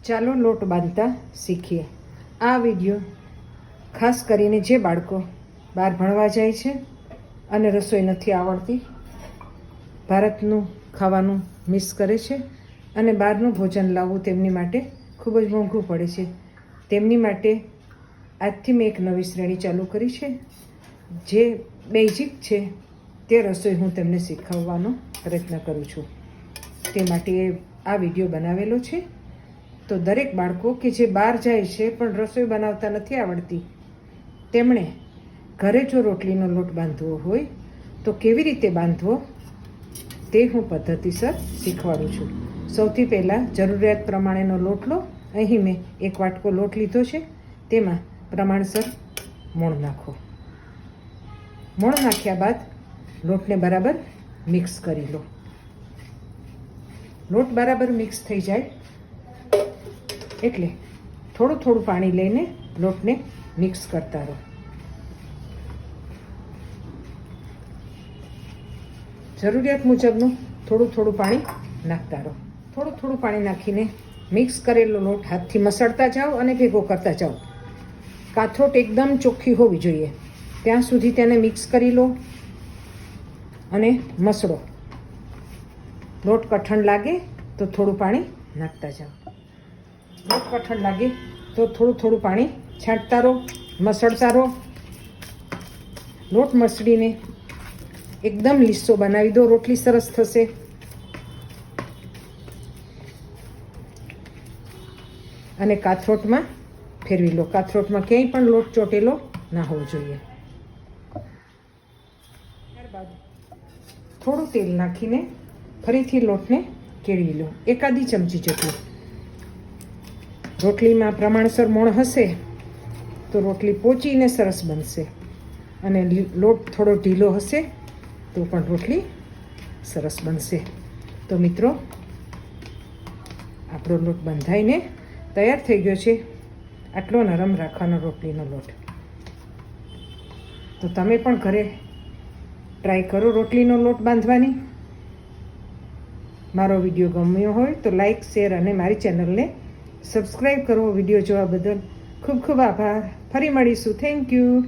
ચાલો લોટ બાંધતા શીખીએ. આ વિડીયો ખાસ કરીને જે બાળકો બહાર ભણવા જાય છે અને રસોઈ નથી આવડતી, ભારતનું ખાવાનું મિસ કરે છે અને બહારનું ભોજન લાવવું તેમની માટે ખૂબ જ મોંઘું પડે છે, તેમની માટે આજથી મેં એક નવી શ્રેણી ચાલુ કરી છે. જે બેઝિક છે તે રસોઈ હું તેમને શીખવવાનો પ્રયત્ન કરું છું. તે માટે આ વિડીયો બનાવેલો છે. તો દરેક બાળકો કે જે બહાર જાય છે પણ રસોઈ બનાવતા નથી આવડતી, તેમણે ઘરે જો રોટલીનો લોટ બાંધવો હોય તો કેવી રીતે બાંધવો તે હું પદ્ધતિસર શીખવાડું છું. સૌથી પહેલાં જરૂરિયાત પ્રમાણેનો લોટ લો. અહીં મેં 1 વાટકો લોટ લીધો છે. તેમાં પ્રમાણસર મોણ નાખો. મોણ નાખ્યા બાદ લોટને બરાબર મિક્સ કરી લો. લોટ બરાબર મિક્સ થઈ જાય એટલે થોડું થોડું પાણી લઈને લોટને મિક્સ કરતા રહો. જરૂરિયાત મુજબનું થોડું થોડું પાણી નાખતા રહો. થોડું થોડું પાણી નાખીને મિક્સ કરેલો લોટ હાથથી મસળતા જાઓ અને ભેગો કરતા જાઓ. કાથરોટ એકદમ ચોખ્ખી હોવી જોઈએ ત્યાં સુધી તેને મિક્સ કરી લો અને મસળો. લોટ કઠણ લાગે તો થોડું પાણી નાખતા જાઓ. લોટ કઠણ લાગે તો થોડું થોડું પાણી છાંટતા રહો, મસળતા રહો. લોટ મસળીને એકદમ લીસો બનાવી દો, રોટલી સરસ થશે. અને કાથરોટમાં ફેરવી લો. કાથરોટમાં ક્યાંય પણ લોટ ચોટેલો ના હોવો જોઈએ. ત્યારબાદ થોડું તેલ નાખીને ફરીથી લોટને કેળવી લો, એકાદી ચમચી જેટલું. રોટલીમાં પ્રમાણસર મોણ હશે તો રોટલી પોચીને સરસ બનશે, અને લોટ થોડો ઢીલો હશે તો પણ રોટલી સરસ બનશે. તો મિત્રો, આપણો લોટ બંધાઈને તૈયાર થઈ ગયો છે. આટલો નરમ રાખવાનો રોટલીનો લોટ. તો તમે પણ ઘરે ટ્રાય કરો રોટલીનો લોટ બાંધવાની. મારો વિડીયો ગમ્યો હોય તો લાઈક, શેર અને મારી ચેનલને સબસ્ક્રાઈબ કરો. વિડીયો જોવા બદલ ખૂબ ખૂબ આભાર. ફરી મળીશું. Thank you.